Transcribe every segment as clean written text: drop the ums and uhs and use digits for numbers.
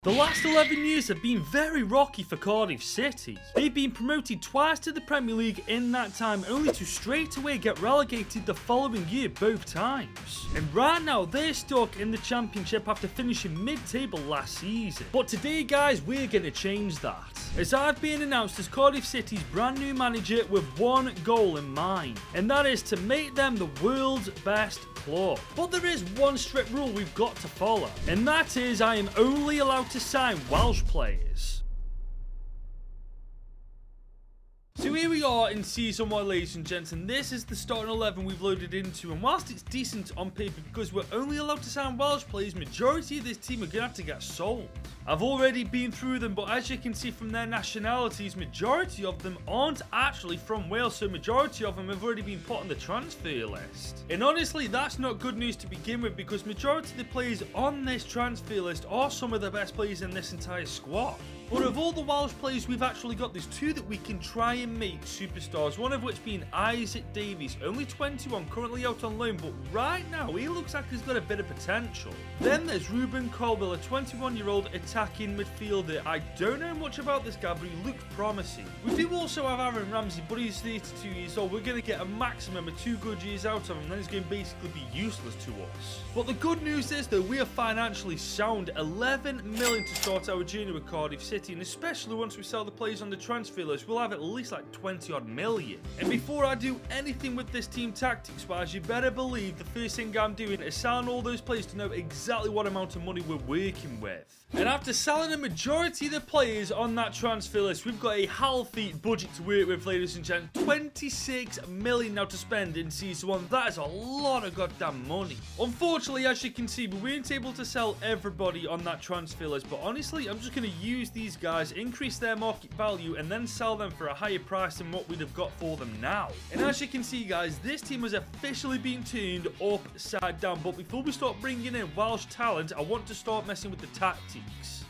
The last 11 years have been very rocky for Cardiff City. They've been promoted twice to the Premier League in that time, only to straight away get relegated the following year both times. And right now they're stuck in the Championship after finishing mid-table last season. But today guys, we're going to change that, as I've been announced as Cardiff City's brand new manager with one goal in mind, and that is to make them the world's best club. But there is one strict rule we've got to follow, and that is I am only allowed to sign Welsh players. So here we are in Season 1, ladies and gents, and this is the starting 11 we've loaded into, and whilst it's decent on paper because we're only allowed to sign Welsh players, majority of this team are going to have to get sold. I've already been through them, but as you can see from their nationalities, majority of them aren't actually from Wales, so majority of them have already been put on the transfer list. And honestly, that's not good news to begin with, because majority of the players on this transfer list are some of the best players in this entire squad. But of all the Welsh players we've actually got, there's two that we can try and make superstars, one of which being Isaac Davies, only 21, currently out on loan, but right now he looks like he's got a bit of potential. Then there's Ruben Colwell, a 21-year-old attacking midfielder. I don't know much about this guy, but he looks promising. We do also have Aaron Ramsey, but he's 32 years old. We're going to get a maximum of 2 good years out of him, then he's going to basically be useless to us. But the good news is, though, we are financially sound. 11 million to start our journey with Cardiff City. And especially once we sell the players on the transfer list, we'll have at least like 20 odd million. And before I do anything with this team tactics wise, you better believe the first thing I'm doing is selling all those players to know exactly what amount of money we're working with. And after selling a majority of the players on that transfer list, we've got a healthy budget to work with, ladies and gents. 26 million now to spend in Season 1. That is a lot of goddamn money. Unfortunately, as you can see, we weren't able to sell everybody on that transfer list, but honestly, I'm just going to use these guys, increase their market value, and then sell them for a higher price than what we'd have got for them now. And as you can see guys, this team has officially been turned upside down. But before we start bringing in Welsh talent, I want to start messing with the tactics.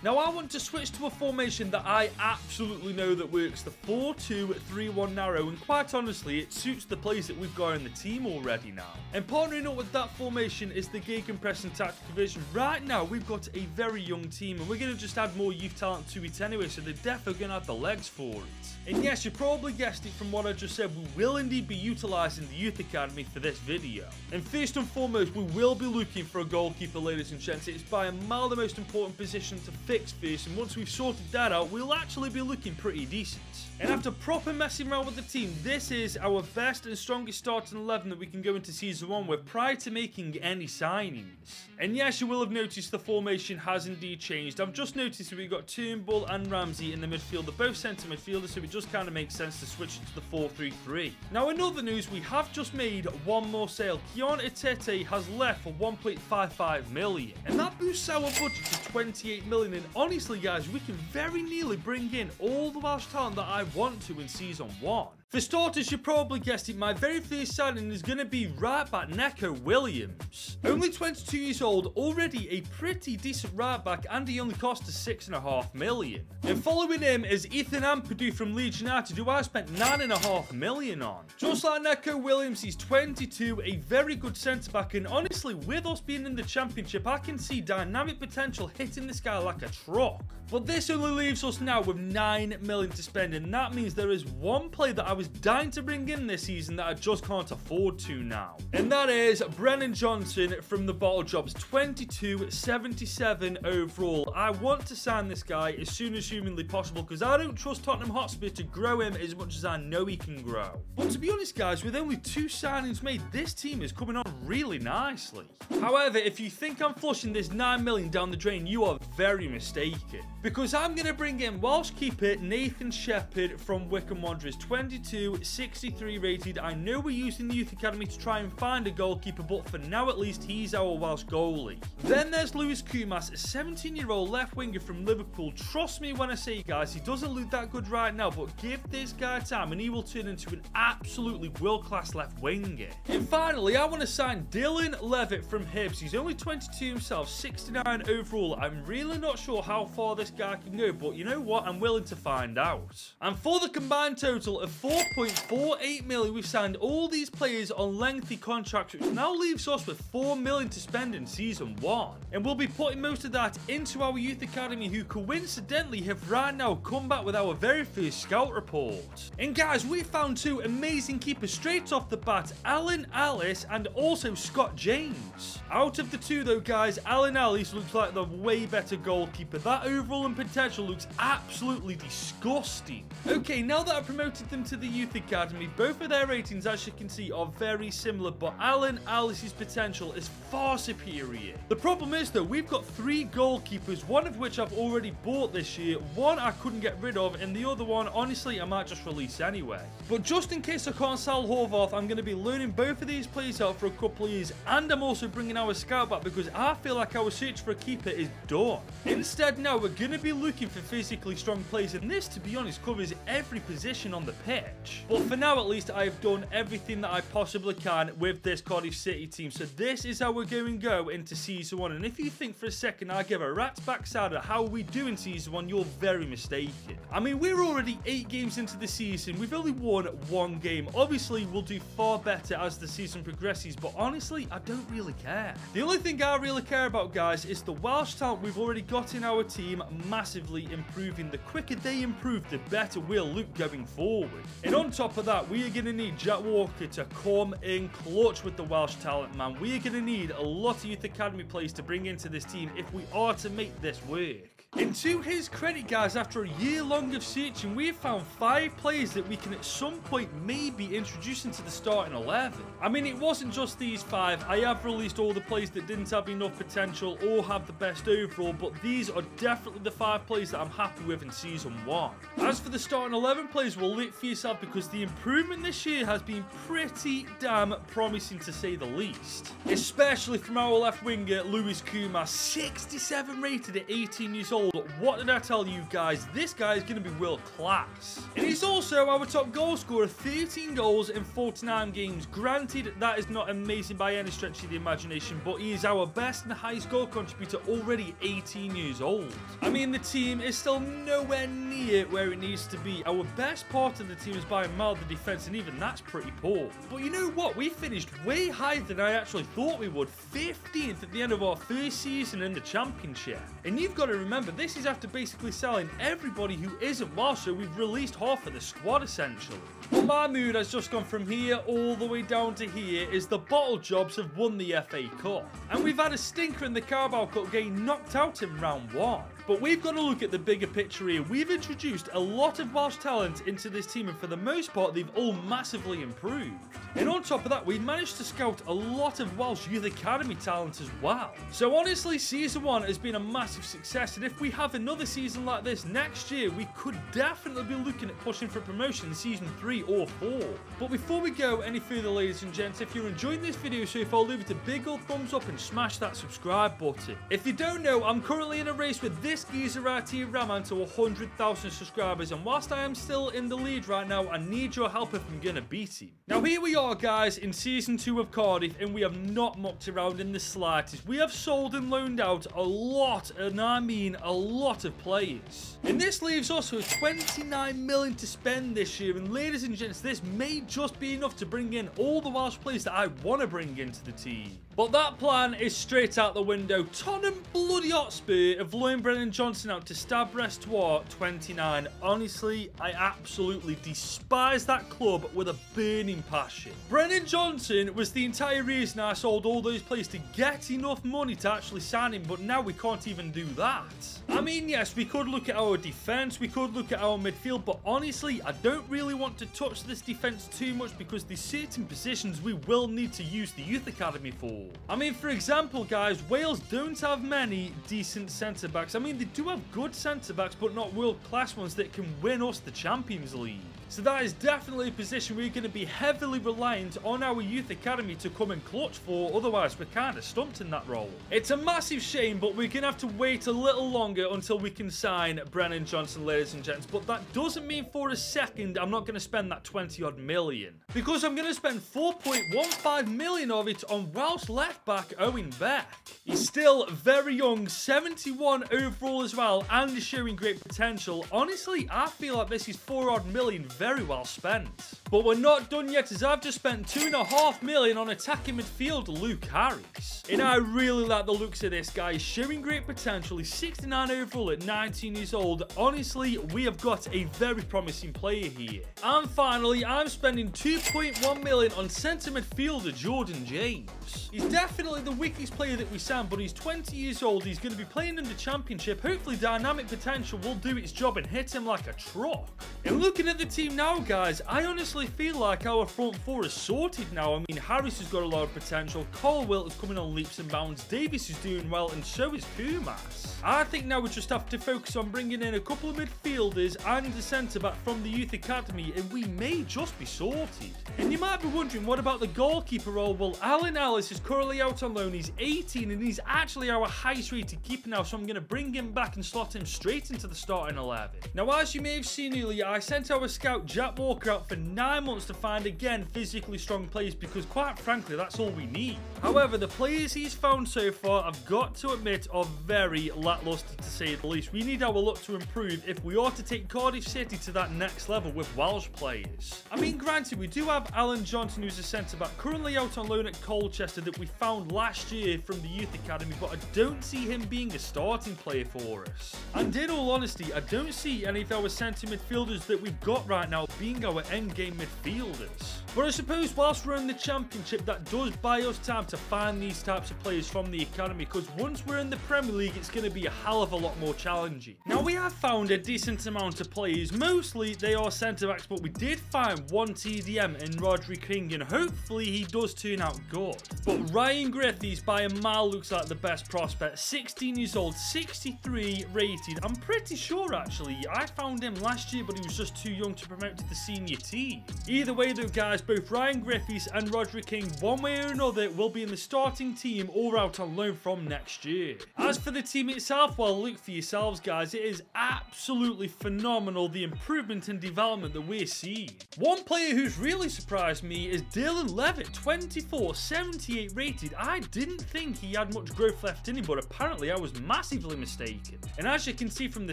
Now I want to switch to a formation that I absolutely know that works, the 4-2-3-1 narrow, and quite honestly it suits the players that we've got in the team already now. And partnering up with that formation is the gegenpressing tactic division. Right now we've got a very young team, and we're going to just add more youth talent to it anyway, so they're definitely going to have the legs for it. And yes, you probably guessed it from what I just said, we will indeed be utilising the youth academy for this video. And first and foremost, we will be looking for a goalkeeper, ladies and gents. It's by a mile the most important position to fix first, and once we've sorted that out, we'll actually be looking pretty decent. And after proper messing around with the team, this is our best and strongest starting 11 that we can go into Season 1 with prior to making any signings. And yes, you will have noticed the formation has indeed changed. I've just noticed that we've got Turnbull and Ramsey in the midfield. They're both centre midfielders, so it just kind of makes sense to switch it to the 4-3-3. Now in other news, we have just made one more sale. Kion Etete has left for 1.55 million. And that boosts our budget to 28 million. And honestly guys, we can very nearly bring in all the Welsh talent that I want to in Season 1. For starters, you probably guessed it, my very first signing is going to be right back Neco Williams. Only 22 years old, already a pretty decent right back, and he only cost us 6.5 million. And following him is Ethan Ampadu from Leeds United, who I spent 9.5 million on. Just like Neco Williams, he's 22, a very good centre back, and honestly, with us being in the Championship, I can see dynamic potential hitting this guy like a truck. But this only leaves us now with 9 million to spend, and that means there is one player that I was dying to bring in this season that I just can't afford to now. And that is Brennan Johnson from the Bottle Jobs, 22, 77 overall. I want to sign this guy as soon as humanly possible, because I don't trust Tottenham Hotspur to grow him as much as I know he can grow. But to be honest guys, with only 2 signings made, this team is coming on really nicely. However, if you think I'm flushing this 9 million down the drain, you are very mistaken. Because I'm going to bring in Welsh keeper Nathan Shepherd from Wycombe Wanderers, 22, 63 rated. I know we're using the Youth Academy to try and find a goalkeeper, but for now at least, he's our Welsh goalie. Then there's Lewis Kumas, a 17-year-old left winger from Liverpool. Trust me when I say, guys, he doesn't look that good right now, but give this guy time and he will turn into an absolutely world-class left winger. And finally, I want to sign Dylan Levitt from Hibs. He's only 22 himself, 69 overall. I'm really not sure how far this guy can go, but you know what? I'm willing to find out. And for the combined total of 4 4.48 million. We've signed all these players on lengthy contracts, which now leaves us with 4 million to spend in season 1. And we'll be putting most of that into our youth academy, who coincidentally have right now come back with our very first scout report. And guys, we found 2 amazing keepers straight off the bat, Alan Ellis and also Scott James. Out of the 2 though guys, Alan Ellis looks like the way better goalkeeper. That overall and potential looks absolutely disgusting. Okay, now that I've promoted them to the youth academy, both of their ratings, as you can see, are very similar, but Alan Ellis's potential is far superior. The problem is though, we've got 3 goalkeepers, one of which I've already bought this year, one I couldn't get rid of, and the other one, honestly, I might just release anyway. But just in case I can't sell Horvath, I'm going to be learning both of these players out for a couple of years, and I'm also bringing our scout back because I feel like our search for a keeper is done. Instead now, we're going to be looking for physically strong players, and this, to be honest, covers every position on the pitch. But for now, at least, I have done everything that I possibly can with this Cardiff City team, so this is how we're going to go into season 1. And if you think for a second I give a rat's backside of how we do in season 1, you're very mistaken. I mean, we're already 8 games into the season. We've only won 1 game. Obviously, we'll do far better as the season progresses, but honestly, I don't really care. The only thing I really care about, guys, is the Welsh talent we've already got in our team massively improving. The quicker they improve, the better we'll look going forward. And on top of that, we are going to need Jack Walker to come in clutch with the Welsh talent, man. We are going to need a lot of youth academy players to bring into this team if we are to make this work. And to his credit, guys, after a year long of searching, we have found 5 players that we can at some point maybe introduce into the starting 11. I mean, it wasn't just these 5. I have released all the players that didn't have enough potential or have the best overall, but these are definitely the 5 players that I'm happy with in season 1. As for the starting 11 players, well, look for yourself because the improvement this year has been pretty damn promising, to say the least. Especially from our left winger, Lewis Kumar, 67 rated at 18 years old. What did I tell you guys? This guy is going to be world class. And he's also our top goal scorer, 13 goals in 49 games. Granted, that is not amazing by any stretch of the imagination, but he is our best and highest goal contributor already 18 years old. I mean, the team is still nowhere near where it needs to be. Our best part of the team is by a mile the defense, and even that's pretty poor. But you know what? We finished way higher than I actually thought we would. 15th at the end of our first season in the championship. And you've got to remember, this is after basically selling everybody who isn't Welsh, so we've released half of the squad essentially. But my mood has just gone from here all the way down to here, is the Bottle Jobs have won the FA Cup. And we've had a stinker in the Carabao Cup, getting knocked out in round 1. But we've got to look at the bigger picture here. We've introduced a lot of Welsh talent into this team, and for the most part, they've all massively improved. And on top of that, we've managed to scout a lot of Welsh Youth Academy talent as well. So honestly, season 1 has been a massive success, and if we have another season like this next year, we could definitely be looking at pushing for promotion in season 3 or 4. But before we go any further, ladies and gents, if you're enjoying this video so far, leave it a big old thumbs up and smash that subscribe button. If you don't know, I'm currently in a race with this geezer right here, Raman, to 100,000 subscribers, and whilst I am still in the lead right now, I need your help if I'm gonna beat him. Now here we are, guys, in season 2 of Cardiff, and we have not mucked around in the slightest. We have sold and loaned out a lot, and I mean a lot of players. And this leaves us with 29 million to spend this year, and ladies and gents, this may just be enough to bring in all the Welsh players that I want to bring into the team. But that plan is straight out the window. Tottenham bloody Hotspur have loaned Brennan Johnson out to Stade Brestois 29. Honestly, I absolutely despise that club with a burning passion. Brennan Johnson was the entire reason I sold all those players to get enough money to actually sign him, but now we can't even do that. I mean, yes, we could look at our defence, we could look at our midfield, but honestly, I don't really want to touch this defence too much because there's certain positions we will need to use the youth academy for. I mean, for example, guys, Wales don't have many decent centre-backs. I mean, they do have good centre-backs, but not world-class ones that can win us the Champions League. So that is definitely a position we're going to be heavily reliant on our youth academy to come and clutch for, otherwise we're kind of stumped in that role. It's a massive shame, but we're going to have to wait a little longer until we can sign Brennan Johnson, ladies and gents. But that doesn't mean for a second I'm not going to spend that 20-odd million. Because I'm going to spend 4.15 million of it on Welsh left-back Owen Beck. He's still very young, 71 overall as well, and is showing great potential. Honestly, I feel like this is 4-odd million very well spent. But we're not done yet, as I've just spent £2.5 million on attacking midfielder Luke Harris. And I really like the looks of this guy. He's showing great potential. He's 69 overall at 19 years old. Honestly, we have got a very promising player here. And finally, I'm spending £2.1 million on centre midfielder Jordan James. He's definitely the weakest player that we signed, but he's 20 years old. He's going to be playing in the Championship. Hopefully, dynamic potential will do its job and hit him like a truck. And looking at the team now, guys, I honestly feel like our front four is sorted now. I mean, Harris has got a lot of potential. Colwill is coming on leaps and bounds. Davis is doing well, and so is Kumas. I think now we just have to focus on bringing in a couple of midfielders and a centre-back from the youth academy, and we may just be sorted. And you might be wondering, what about the goalkeeper role? Well, Alan Ellis is currently out on loan. He's 18, and he's actually our highest rated keeper now, so I'm going to bring him back and slot him straight into the starting 11. Now, as you may have seen earlier, I sent our scout Jack Walker out for 9 months to find, again, physically strong players, because quite frankly, that's all we need. However, the players he's found so far, I've got to admit, are very lacklustre to say the least. We need our luck to improve if we are to take Cardiff City to that next level with Welsh players. I mean, granted, we do have Alan Johnson, who's a centre-back, currently out on loan at Colchester, that we found last year from the youth academy, but I don't see him being a starting player for us. And in all honesty, I don't see any of our centre midfielders that we've got right now being our endgame midfielders. But I suppose whilst we're in the Championship, that does buy us time to find these types of players from the academy, because once we're in the Premier League, it's going to be a hell of a lot more challenging. Now, we have found a decent amount of players. Mostly they are centre-backs, but we did find one TDM in Rodri King, and hopefully he does turn out good. But Ryan Griffiths by a mile looks like the best prospect. 16 years old, 63 rated. I'm pretty sure, actually, I found him last year, but he was just too young to promote to the senior team. Either way though, guys, both Ryan Griffiths and Rodri King, one way or another, will be in the starting team or out on loan from next year. As for the team itself, well, look for yourselves, guys. It is absolutely phenomenal, the improvement and development that we're seeing. One player who's really surprised me is Dylan Levitt, 24, 78 rated. I didn't think he had much growth left in him, but apparently I was massively mistaken. And as you can see from the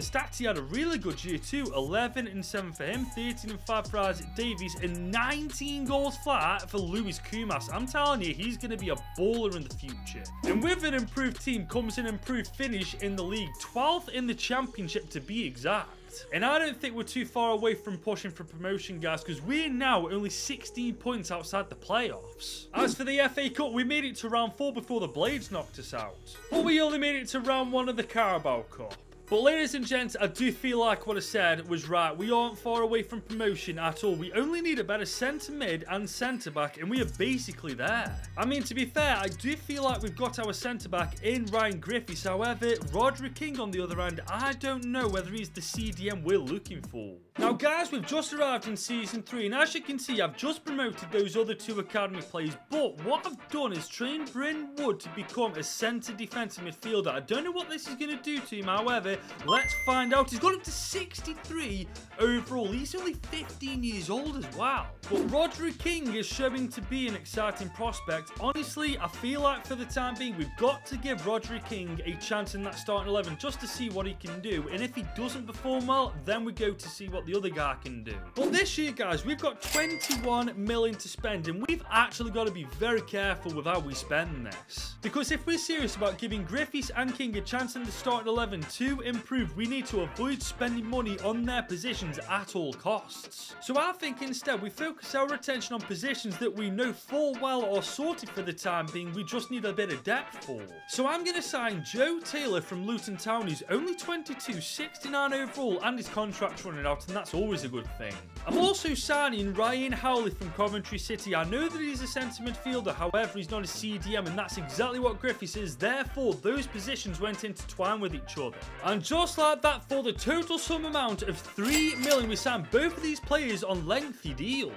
stats, he had a really good year too. 11 and 7 for him, 13 and 5 for Isaac Davies, and 19 goals flat for Lewis Kumas. I'm telling you, he's going to be a baller in the future. And with an improved team comes an improved finish in the league, 12th in the Championship to be exact. And I don't think we're too far away from pushing for promotion, guys, because we're now only 16 points outside the playoffs. As for the FA Cup, we made it to round 4 before the Blades knocked us out. But we only made it to round 1 of the Carabao Cup. But ladies and gents, I do feel like what I said was right. We aren't far away from promotion at all. We only need a better centre mid and centre back, and we are basically there. I mean, to be fair, I do feel like we've got our centre back in Ryan Griffiths. However, Rodri King on the other hand, I don't know whether he's the CDM we're looking for. Now guys, we've just arrived in Season 3, and as you can see, I've just promoted those other 2 academy players, but what I've done is trained Bryn Wood to become a centre defensive midfielder. I don't know what this is going to do to him, however, let's find out. He's got up to 63 overall. He's only 15 years old as well. But Rodri King is showing to be an exciting prospect. Honestly, I feel like for the time being, we've got to give Rodri King a chance in that starting 11 just to see what he can do. And if he doesn't perform well, then we go to see what the other guy can do. But this year, guys, we've got 21 million to spend, and we've actually got to be very careful with how we spend this. Because if we're serious about giving Griffiths and King a chance in the starting 11 to improve, we need to avoid spending money on their positions at all costs. So I think instead we focus our attention on positions that we know full well are sorted for the time being. We just need a bit of depth for. So I'm going to sign Joe Taylor from Luton Town. He's only 22, 69 overall, and his contract's running out, and that's always a good thing. I'm also signing Ryan Howley from Coventry City. I know that he's a centre midfielder, however he's not a CDM, and that's exactly what Griffiths is. Therefore, those positions went intertwined with each other. And just like that, for the total sum amount of 3 million, we signed both of these players on lengthy deals.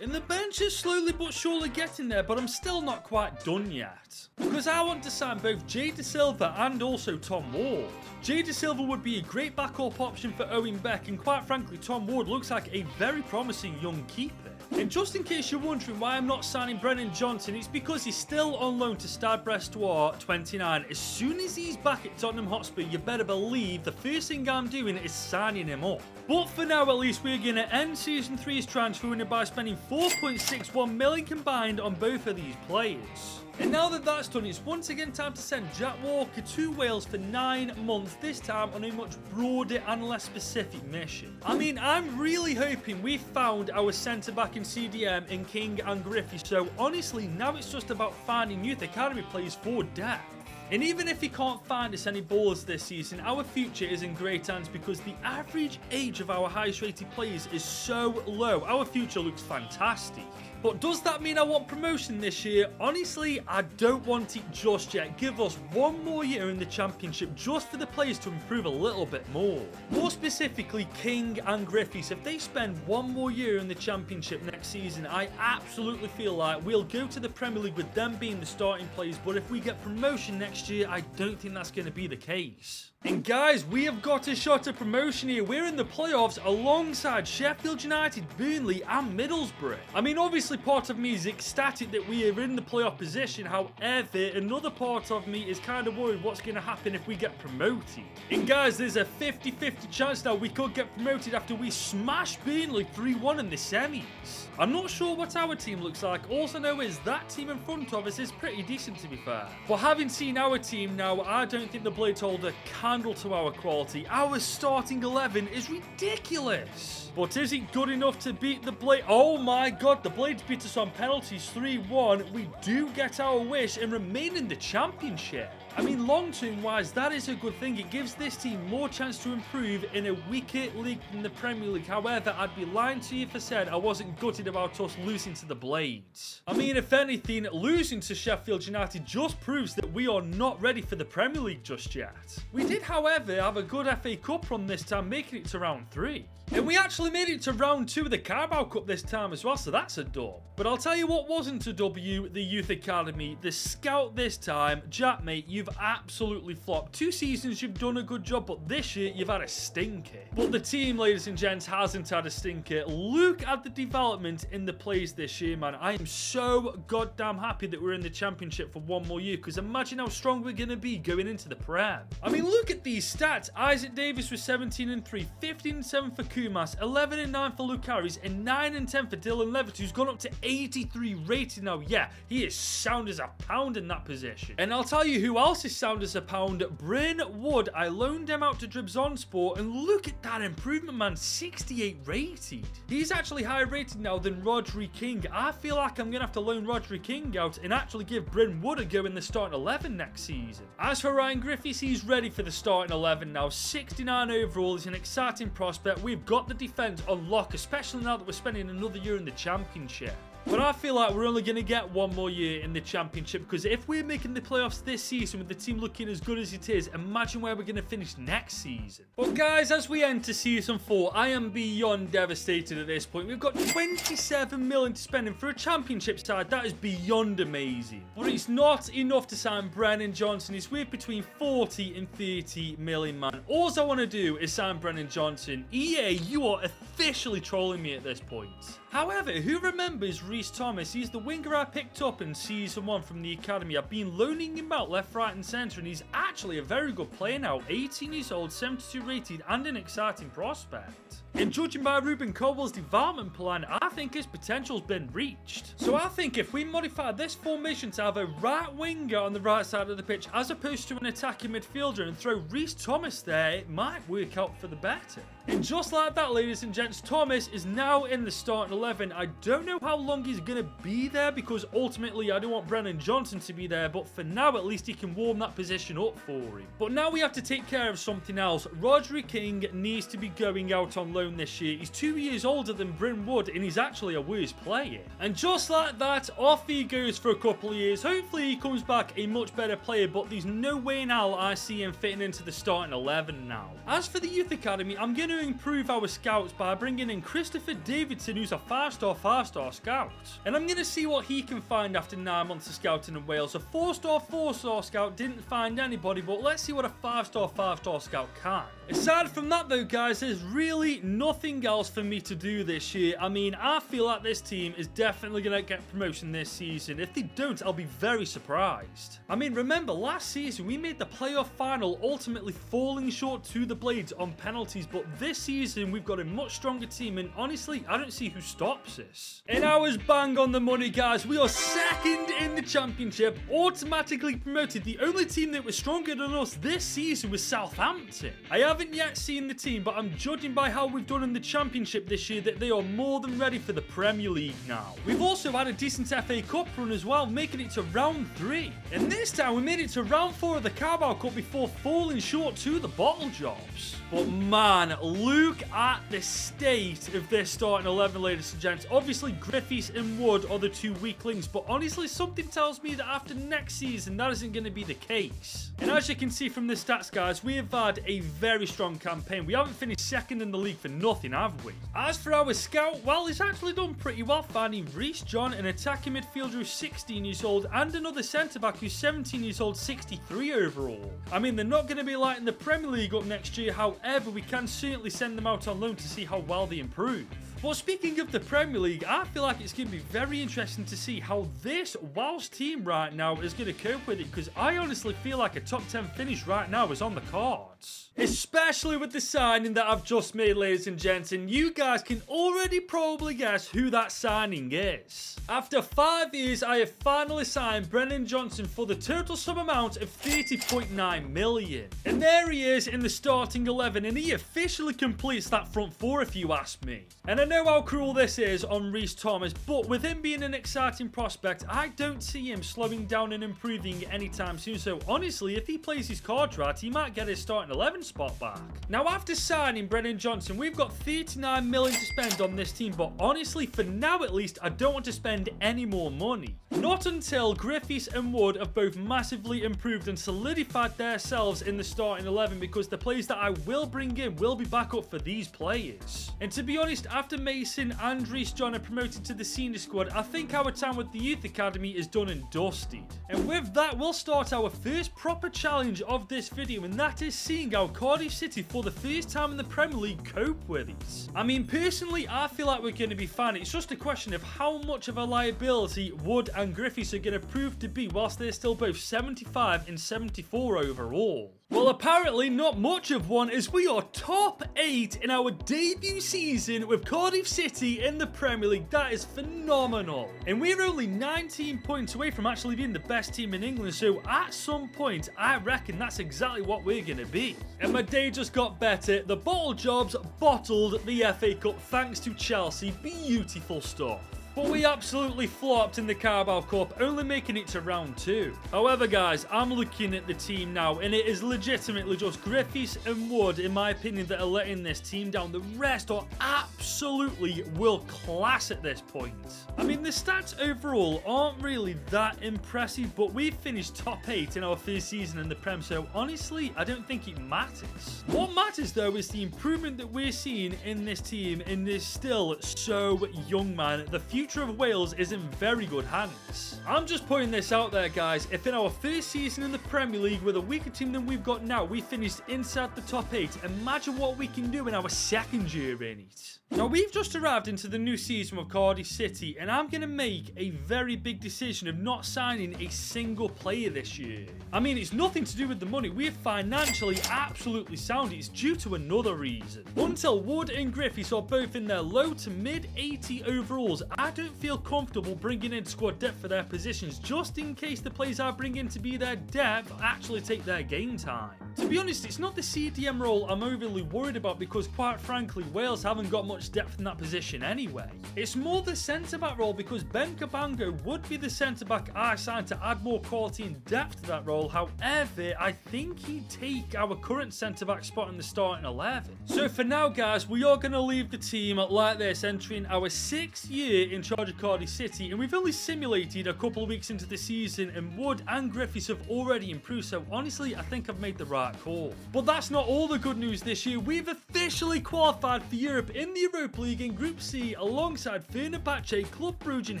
And the bench is slowly but surely getting there, but I'm still not quite done yet. Because I want to sign both Jay De Silva and also Tom Ward. Jay De Silva would be a great backup option for Owen Beck, and quite frankly, Tom Ward looks like a very promising young keeper. And just in case you're wondering why I'm not signing Brennan Johnson, it's because he's still on loan to Stade Brestois 29. As soon as he's back at Tottenham Hotspur, you better believe leave, the first thing I'm doing is signing him up. But for now, at least, we're going to end Season 3's transfer window by spending 4.61 million combined on both of these players. And now that that's done, it's once again time to send Jack Walker to Wales for 9 months, this time on a much broader and less specific mission. I mean, I'm really hoping we found our centre-back in CDM in King and Griffey, so honestly, now it's just about finding youth academy players for depth. And even if he can't find us any ballers this season, our future is in great hands because the average age of our highest rated players is so low. Our future looks fantastic. But does that mean I want promotion this year? Honestly, I don't want it just yet. Give us 1 more year in the Championship just for the players to improve a little bit more. More specifically, King and Griffey. So if they spend 1 more year in the Championship next season, I absolutely feel like we'll go to the Premier League with them being the starting players. But if we get promotion next year, I don't think that's going to be the case. And guys, we have got a shot at promotion here. We're in the playoffs alongside Sheffield United, Burnley and Middlesbrough. I mean, obviously part of me is ecstatic that we are in the playoff position. However, another part of me is kind of worried what's going to happen if we get promoted. And guys, there's a 50-50 chance now we could get promoted after we smash Burnley 3-1 in the semis. I'm not sure what our team looks like. All I know is that team in front of us is pretty decent, to be fair. But having seen our team now, I don't think the Blades hold a candle to our quality. Our starting 11 is ridiculous. But is it good enough to beat the Blades? Oh my god, the Blades beat us on penalties 3-1. We do get our wish and remain in the Championship. I mean, long-term wise, that is a good thing. It gives this team more chance to improve in a weaker league than the Premier League. However, I'd be lying to you if I said I wasn't gutted about us losing to the Blades. I mean, if anything, losing to Sheffield United just proves that we are not ready for the Premier League just yet. We did, however, have a good FA Cup run this time, making it to round 3. And we actually made it to round 2 of the Carabao Cup this time as well, so that's a dub. But I'll tell you what wasn't a W, the Youth Academy. The scout this time, Jack, mate, you've absolutely flopped. 2 seasons, you've done a good job, but this year, you've had a stinker. But the team, ladies and gents, hasn't had a stinker. Look at the development in the players this year, man. I am so goddamn happy that we're in the Championship for 1 more year, because imagine how strong we're going to be going into the Prem. I mean, look at these stats. Isaac Davis was 17-3, 15-7 for Kumas, 11-9 for Luke Harris, and 9-10 for Dylan Levitt, who's gone up to 83 rated now. Yeah, he is sound as a pound in that position. And I'll tell you who else is sound as a pound. Bryn Wood. I loaned him out to Dribs-On-Sport, and look at that improvement, man. 68 rated. He's actually higher rated now than Rodri King. I feel like I'm going to have to loan Rodri King out and actually give Bryn Wood a go in the starting 11 next season. As for Ryan Griffiths, he's ready for the starting 11 now. 69 overall. He's an exciting prospect. We've got the defense on lock, especially now that we're spending another year in the Championship. But I feel like we're only going to get 1 more year in the Championship, because if we're making the playoffs this season with the team looking as good as it is, imagine where we're going to finish next season. But guys, as we enter Season 4, I am beyond devastated at this point. We've got 27 million to spend for a Championship side. That is beyond amazing. But it's not enough to sign Brennan Johnson. It's worth between 40 and 30 million, man. All I want to do is sign Brennan Johnson. EA, you are officially trolling me at this point. However, who remembers Reece Thomas? He's the winger I picked up in Season 1 from the Academy. I've been loaning him out left, right and centre, and he's actually a very good player now. 18 years old, 72 rated, and an exciting prospect. And judging by Ruben Coble's development plan, I think his potential's been reached. So I think if we modify this formation to have a right winger on the right side of the pitch, as opposed to an attacking midfielder, and throw Reece Thomas there, it might work out for the better. And just like that, ladies and gents, Thomas is now in the starting 11. I don't know how long he's going to be there, because ultimately I don't want Brennan Johnson to be there, but for now at least he can warm that position up for him. But now we have to take care of something else. Rodri King needs to be going out on loan this year. He's 2 years older than Bryn Wood, and he's actually a worse player. And just like that, off he goes for a couple of years. Hopefully he comes back a much better player, but there's no way in hell I see him fitting into the starting 11 now. As for the Youth Academy, I'm going to improve our scouts by bringing in Christopher Davidson, who's a 5-star scout. And I'm going to see what he can find after 9 months of scouting in Wales. A 4-star scout didn't find anybody, but let's see what a 5-star scout can. Aside from that though, guys, there's really nothing else for me to do this year. I mean, I feel like this team is definitely going to get promotion this season. If they don't, I'll be very surprised. I mean, remember, last season we made the playoff final, ultimately falling short to the Blades on penalties, but this season we've got a much stronger team, and honestly, I don't see who stops us. And I was bang on the money, guys. We are second in the championship, automatically promoted. The only team that was stronger than us this season was Southampton. I haven't yet seen the team, but I'm judging by how we've done in the championship this year that they are more than ready for the Premier League now. We've also had a decent FA Cup run as well, making it to round 3. And this time we made it to round 4 of the Carabao Cup before falling short to the bottle jobs. But man, look at the state of this starting 11, ladies and gents. Obviously, Griffiths and Wood are the 2 weak links, but honestly, something tells me that after next season, that isn't going to be the case. And as you can see from the stats, guys, we have had a very strong campaign. We haven't finished second in the league for nothing, have we? As for our scout, well, he's actually done pretty well, finding Reece John, an attacking midfielder who's 16 years old, and another centre-back who's 17 years old, 63 overall. I mean, they're not going to be like in the Premier League up next year, however, we can certainly send them out on loan to see how well they improve. But speaking of the Premier League, I feel like it's going to be very interesting to see how this Welsh team right now is going to cope with it, because I honestly feel like a top 10 finish right now is on the cards. Especially with the signing that I've just made, ladies and gents, and you guys can already probably guess who that signing is. After 5 years, I have finally signed Brennan Johnson for the total sum amount of 30.9 million. And there he is in the starting 11, and he officially completes that front 4 if you ask me. And I know how cruel this is on Reece Thomas, but with him being an exciting prospect, I don't see him slowing down and improving anytime soon. So honestly, if he plays his cards right, he might get his starting 11 spot back. Now, after signing Brennan Johnson, we've got 39 million to spend on this team, but honestly, for now at least, I don't want to spend any more money. Not until Griffiths and Wood have both massively improved and solidified themselves in the starting 11, because the players that I will bring in will be back up for these players. And to be honest, after Mason and Reece John are promoted to the senior squad, I think our time with the youth academy is done and dusted. And with that, we'll start our first proper challenge of this video, and that is seeing how Cardiff City for the first time in the Premier League cope with it. I mean, personally, I feel like we're going to be fine. It's just a question of how much of a liability Wood and Griffiths are going to prove to be whilst they're still both 75 and 74 overall. Well, apparently not much of one, as we are top 8 in our debut season with Cardiff City in the Premier League. That is phenomenal. And we're only 19 points away from actually being the best team in England, so at some point, I reckon that's exactly what we're going to be. And my day just got better. The bottle jobs bottled the FA Cup thanks to Chelsea. Beautiful stuff. But we absolutely flopped in the Carabao Cup, only making it to round 2. However, guys, I'm looking at the team now, and it is legitimately just Griffiths and Wood, in my opinion, that are letting this team down. The rest are absolutely world class at this point. I mean, the stats overall aren't really that impressive, but we've finished top 8 in our first season in the Prem, so honestly, I don't think it matters. What matters, though, is the improvement that we're seeing in this team in this still so young man. The future of Wales is in very good hands. I'm just putting this out there, guys. If in our first season in the Premier League with a weaker team than we've got now, we finished inside the top 8, imagine what we can do in our second year in it. Now, we've just arrived into the new season with Cardiff City, and I'm going to make a very big decision of not signing a single player this year. I mean, it's nothing to do with the money. We're financially absolutely sound. It's due to another reason. Until Wood and Griffiths are both in their low to mid 80 overalls, I don't feel comfortable bringing in squad depth for their positions, just in case the players I bring in to be their depth actually take their game time. To be honest, it's not the CDM role I'm overly worried about, because quite frankly, Wales haven't got much depth in that position anyway. It's more the centre-back role, because Ben Cabango would be the centre-back I signed to add more quality and depth to that role. However, I think he'd take our current centre-back spot in the starting 11. So for now, guys, we are going to leave the team like this, entering our 6th year in charge of Cardiff City, and we've only simulated a couple of weeks into the season, and Wood and Griffiths have already improved, so honestly, I think I've made the right call. But that's not all the good news this year. We've officially qualified for Europe in the Europa League in Group C alongside Fenerbahce, Club Brugge and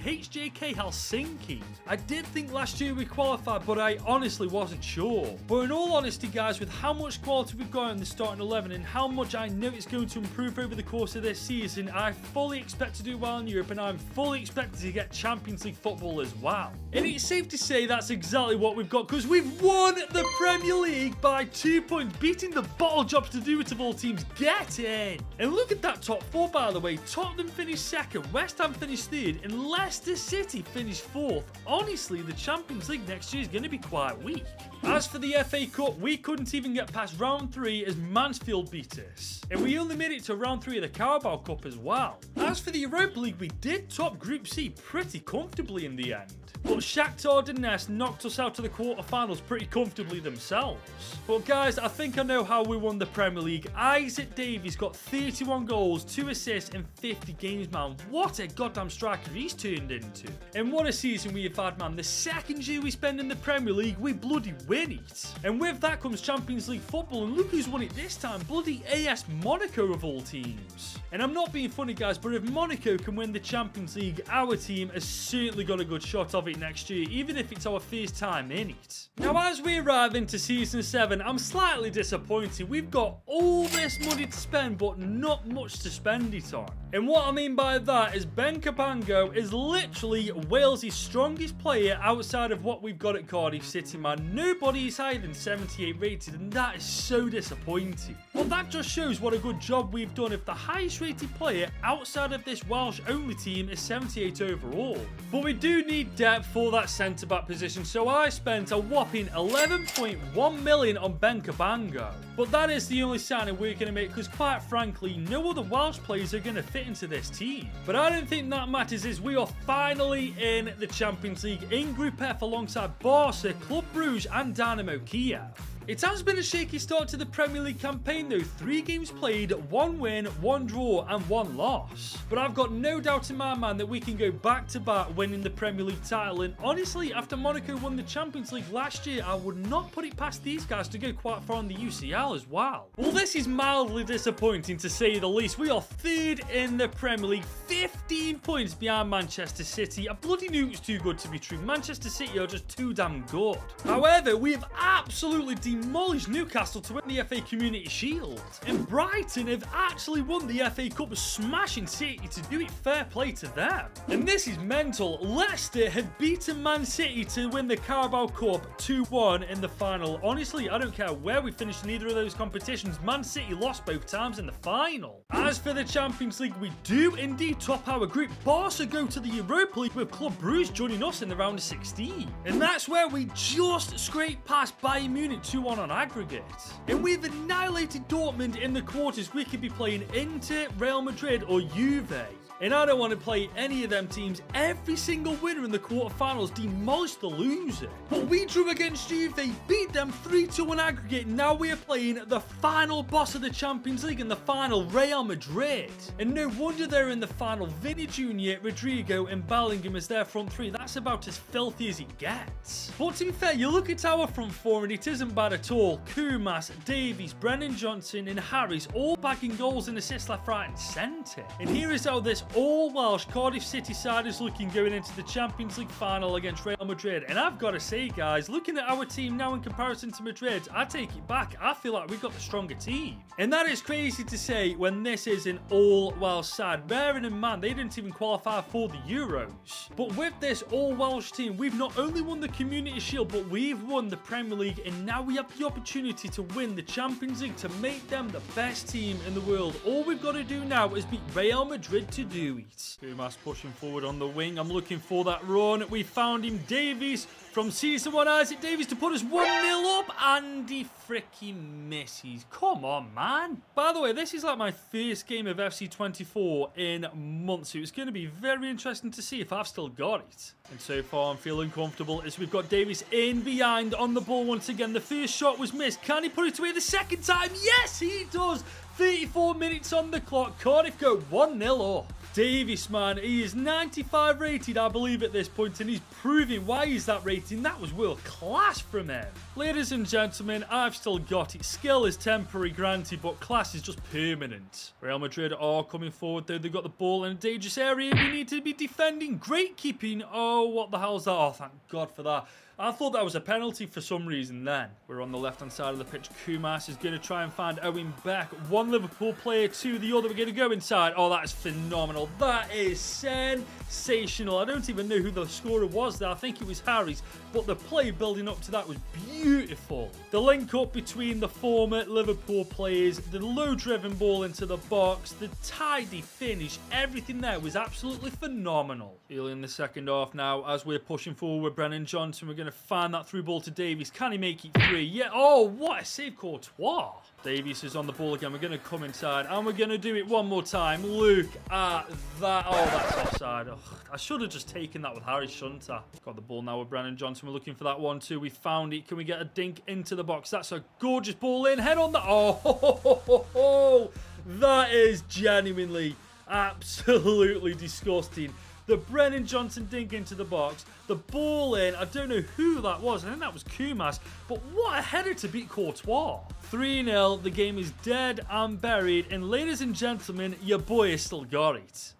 HJK Helsinki. I did think last year we qualified, but I honestly wasn't sure. But in all honesty guys, with how much quality we've got in the starting 11 and how much I know it's going to improve over the course of this season, I fully expect to do well in Europe and I'm fully expected to get Champions League football as well. And it's safe to say that's exactly what we've got, because we've won the Premier League by 2 points, beating the bottle jobs to do it of all teams. Get in! And look at that top four, by the way. Tottenham finished second, West Ham finished third, and Leicester City finished fourth. Honestly, the Champions League next year is going to be quite weak. As for the FA Cup, we couldn't even get past round 3 as Mansfield beat us. And we only made it to round 3 of the Carabao Cup as well. As for the Europa League, we did top Group C pretty comfortably in the end. But Shakhtar Donetsk knocked us out to the quarterfinals pretty comfortably themselves. But guys, I think I know how we won the Premier League. Isaac Davies got 31 goals, 2 assists in 50 games, man. What a goddamn striker he's turned into. And what a season we have had, man. The second year we spend in the Premier League, we bloody win it. And with that comes Champions League football, and look who's won it this time. Bloody AS Monaco of all teams. And I'm not being funny guys, but if Monaco can win the Champions League, our team has certainly got a good shot of it next year, even if it's our first time in it. Now as we arrive into Season 7, I'm slightly disappointed. We've got all this money to spend, but not much to spend it on. And what I mean by that is Ben Cabango is literally Wales' strongest player outside of what we've got at Cardiff City, man. Nobody is higher than 78 rated, and that is so disappointing. Well, that just shows what a good job we've done if the highest rated player outside of this Welsh only team is 78 overall. But we do need depth for that centre-back position, so I spent a whopping 11.1 million on Ben Cabango. But that is the only signing we're going to make, because quite frankly, no other Welsh players are going to fit into this team. But I don't think that matters, as we are finally in the Champions League in Group F alongside Barca, Club Brugge and Dynamo Kiev. It has been a shaky start to the Premier League campaign though. 3 games played, 1 win, 1 draw and 1 loss. But I've got no doubt in my mind that we can go back to back winning the Premier League title, and honestly after Monaco won the Champions League last year, I would not put it past these guys to go quite far in the UCL as well. Well, this is mildly disappointing to say the least. We are 3rd in the Premier League, 15 points behind Manchester City. I bloody knew it was too good to be true. Manchester City are just too damn good. However, we have absolutely demolished Newcastle to win the FA Community Shield. And Brighton have actually won the FA Cup, smashing City to do it. Fair play to them. And this is mental. Leicester have beaten Man City to win the Carabao Cup 2-1 in the final. Honestly, I don't care where we finish in either of those competitions. Man City lost both times in the final. As for the Champions League, we do indeed top our group. Barca go to the Europa League with Club Brugge joining us in the round of 16. And that's where we just scraped past Bayern Munich 2-1 on aggregate. And we've annihilated Dortmund in the quarters. We could be playing Inter, Real Madrid or Juve. And I don't want to play any of them teams. Every single winner in the quarterfinals demolished the loser. But we drew against Juve, beat them 3-2 on aggregate. Now we are playing the final boss of the Champions League in the final, Real Madrid. And no wonder they're in the final. Vinny Jr., Rodrigo and Bellingham as their front three. That's about as filthy as it gets. But to be fair, you look at our front four and it isn't bad at all. Koumas, Davies, Brennan Johnson and Harris all bagging goals and assists left, right and centre. And here is how this all Welsh Cardiff City side is looking going into the Champions League final against Real Madrid. And I've got to say guys, looking at our team now in comparison to Madrid, I take it back. I feel like we've got the stronger team. And that is crazy to say when this is an all Welsh side. Bearing in mind, they didn't even qualify for the Euros. But with this all Welsh team, we've not only won the Community Shield, but we've won the Premier League. And now we have the opportunity to win the Champions League to make them the best team in the world. All we've got to do now is beat Real Madrid to do it. Koumas pushing forward on the wing. I'm looking for that run. We found him. Davies from Season 1. Isaac Davies to put us 1-0 up. And he freaking misses. Come on, man. By the way, this is like my first game of FC24 in months. So it's going to be very interesting to see if I've still got it. And so far, I'm feeling comfortable as we've got Davies in behind on the ball once again. The first shot was missed. Can he put it away the second time? Yes, he does. 34 minutes on the clock. Cardiff go 1-0 up. Davies, man, he is 95 rated, I believe, at this point, and he's proving why he's that rating. That was world class from him. Ladies and gentlemen, I've still got it. Skill is temporary, granted, but class is just permanent. Real Madrid are coming forward, though. They've got the ball in a dangerous area. We need to be defending. Great keeping. Oh, what the hell's that? Oh, thank God for that. I thought that was a penalty for some reason then. We're on the left-hand side of the pitch. Kumas is going to try and find Owen Beck. One Liverpool player to the other. We're going to go inside. Oh, that is phenomenal. That is sensational. I don't even know who the scorer was there. I think it was Harry's. But the play building up to that was beautiful. The link-up between the former Liverpool players, the low-driven ball into the box, the tidy finish, everything there was absolutely phenomenal. Early in the second half now, as we're pushing forward with Brennan Johnson, we're going to find that through ball to Davies. Can he make it 3? Yeah. Oh, what a save, Courtois. Davies is on the ball again. We're going to come inside and we're going to do it one more time. Look at that. Oh, that's offside. Ugh, I should have just taken that with Harry, shouldn't I? Got the ball now with Brennan Johnson. We're looking for that 1-2. We found it. Can we get a dink into the box? That's a gorgeous ball in. Head on the... Oh, that is genuinely absolutely disgusting. The Brennan Johnson dink into the box, the ball in, I don't know who that was, I think that was Kumas, but what a header to beat Courtois. 3-0, the game is dead and buried, and ladies and gentlemen, your boy has still got it.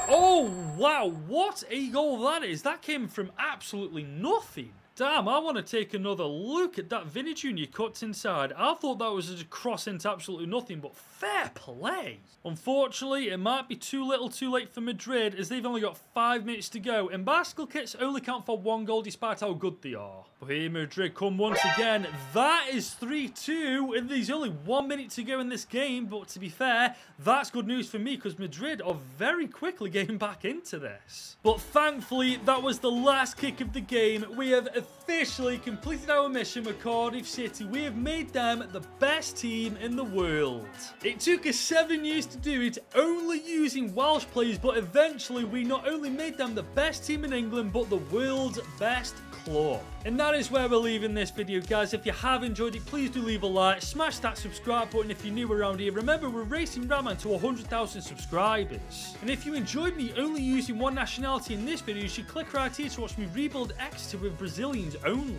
Oh, wow, what a goal that is. That came from absolutely nothing. Damn, I want to take another look at that Vinny Jr. cuts inside. I thought that was a cross into absolutely nothing, but fair play. Unfortunately, it might be too little too late for Madrid, as they've only got 5 minutes to go, and bicycle kits only count for 1 goal despite how good they are. But here Madrid come once again. That is 3-2, and there's only 1 minute to go in this game, but to be fair, that's good news for me, because Madrid are very quickly getting back into this. But thankfully, that was the last kick of the game. We have officially completed our mission with Cardiff City. We have made them the best team in the world. It took us 7 years to do it, only using Welsh players, but eventually we not only made them the best team in England, but the world's best club. And that is where we're leaving this video, guys. If you have enjoyed it, please do leave a like, smash that subscribe button if you're new around here. Remember, we're racing Raman to 100,000 subscribers. And if you enjoyed me only using one nationality in this video, you should click right here to watch me rebuild Exeter with Brazilians only.